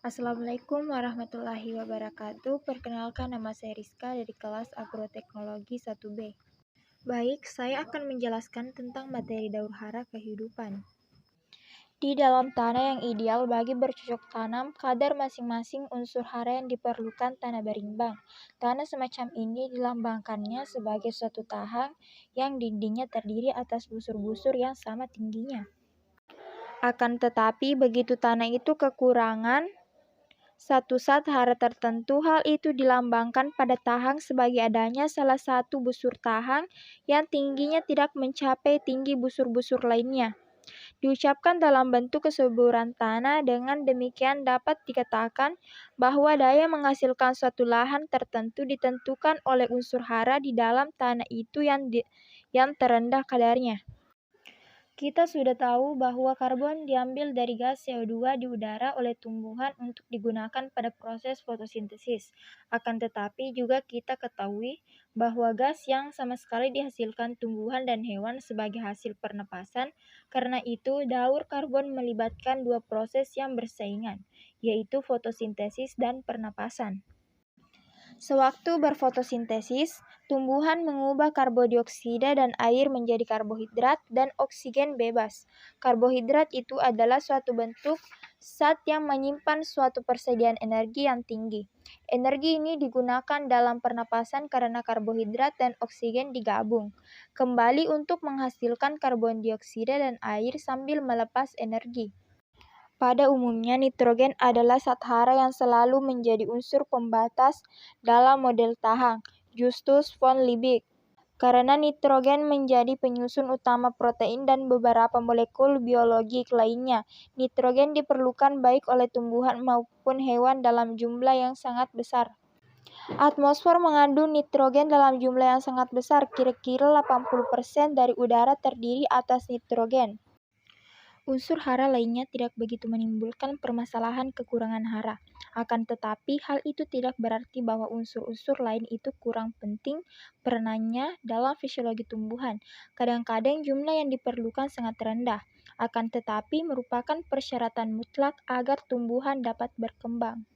Assalamualaikum warahmatullahi wabarakatuh. Perkenalkan, nama saya Rizka dari kelas Agroteknologi 1B. Baik, saya akan menjelaskan tentang materi daur hara kehidupan. Di dalam tanah yang ideal bagi bercocok tanam, kadar masing-masing unsur hara yang diperlukan tanah berimbang. Tanah semacam ini dilambangkannya sebagai suatu tahang yang dindingnya terdiri atas busur-busur yang sama tingginya. Akan tetapi, begitu tanah itu kekurangan satu zat hara tertentu, hal itu dilambangkan pada tahang sebagai adanya salah satu busur tahang yang tingginya tidak mencapai tinggi busur-busur lainnya. Diucapkan dalam bentuk kesuburan tanah, dengan demikian dapat dikatakan bahwa daya menghasilkan suatu lahan tertentu ditentukan oleh unsur hara di dalam tanah itu yang terendah kadarnya. Kita sudah tahu bahwa karbon diambil dari gas CO2 di udara oleh tumbuhan untuk digunakan pada proses fotosintesis. Akan tetapi juga kita ketahui bahwa gas yang sama sekali dihasilkan tumbuhan dan hewan sebagai hasil pernapasan. Karena itu, daur karbon melibatkan dua proses yang bersaingan, yaitu fotosintesis dan pernapasan. Sewaktu berfotosintesis, tumbuhan mengubah karbodioksida dan air menjadi karbohidrat dan oksigen bebas. Karbohidrat itu adalah suatu bentuk zat yang menyimpan suatu persediaan energi yang tinggi. Energi ini digunakan dalam pernapasan karena karbohidrat dan oksigen digabung kembali untuk menghasilkan karbon dioksida dan air sambil melepas energi. Pada umumnya, nitrogen adalah zat hara yang selalu menjadi unsur pembatas dalam model tahang, Justus von Liebig. Karena nitrogen menjadi penyusun utama protein dan beberapa molekul biologik lainnya, nitrogen diperlukan baik oleh tumbuhan maupun hewan dalam jumlah yang sangat besar. Atmosfer mengandung nitrogen dalam jumlah yang sangat besar, kira-kira 80% dari udara terdiri atas nitrogen. Unsur hara lainnya tidak begitu menimbulkan permasalahan kekurangan hara. Akan tetapi, hal itu tidak berarti bahwa unsur-unsur lain itu kurang penting perannya dalam fisiologi tumbuhan. Kadang-kadang jumlah yang diperlukan sangat rendah, akan tetapi merupakan persyaratan mutlak agar tumbuhan dapat berkembang.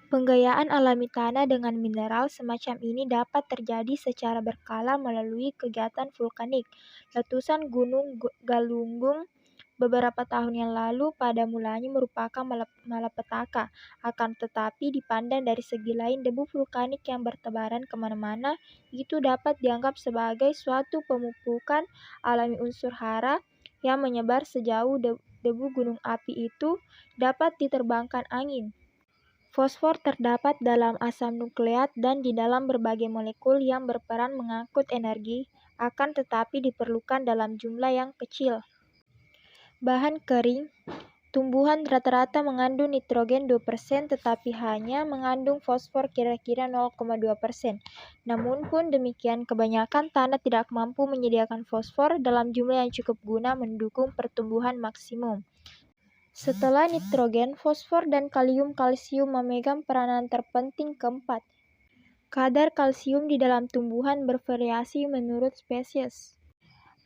Penggayaan alami tanah dengan mineral semacam ini dapat terjadi secara berkala melalui kegiatan vulkanik. Letusan Gunung Galunggung beberapa tahun yang lalu pada mulanya merupakan malapetaka, akan tetapi dipandang dari segi lain debu vulkanik yang bertebaran kemana-mana itu dapat dianggap sebagai suatu pemupukan alami unsur hara yang menyebar sejauh debu gunung api itu dapat diterbangkan angin. Fosfor terdapat dalam asam nukleat dan di dalam berbagai molekul yang berperan mengangkut energi, akan tetapi diperlukan dalam jumlah yang kecil. Bahan kering, tumbuhan rata-rata mengandung nitrogen 2% tetapi hanya mengandung fosfor kira-kira 0,2%. Namun pun demikian, kebanyakan tanah tidak mampu menyediakan fosfor dalam jumlah yang cukup guna mendukung pertumbuhan maksimum. Setelah nitrogen, fosfor dan kalsium memegang peranan terpenting keempat. Kadar kalsium di dalam tumbuhan bervariasi menurut spesies.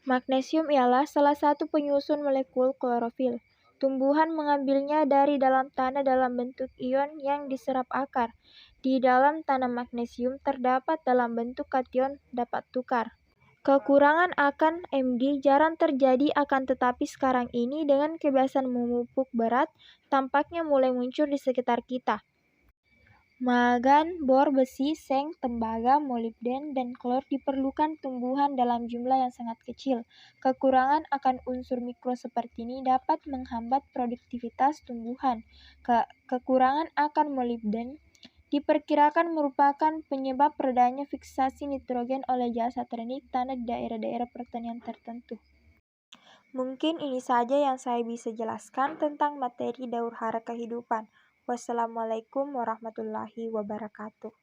Magnesium ialah salah satu penyusun molekul klorofil. Tumbuhan mengambilnya dari dalam tanah dalam bentuk ion yang diserap akar. Di dalam tanah magnesium terdapat dalam bentuk kation dapat tukar. Kekurangan akan Mg jarang terjadi, akan tetapi sekarang ini dengan kebiasaan memupuk berat tampaknya mulai muncul di sekitar kita. Mangan, bor, besi, seng, tembaga, molibden, dan klor diperlukan tumbuhan dalam jumlah yang sangat kecil. Kekurangan akan unsur mikro seperti ini dapat menghambat produktivitas tumbuhan. Kekurangan akan molibden diperkirakan merupakan penyebab redanya fiksasi nitrogen oleh jasa teknik tanah di daerah-daerah pertanian tertentu. Mungkin ini saja yang saya bisa jelaskan tentang materi daur hara kehidupan. Wassalamualaikum warahmatullahi wabarakatuh.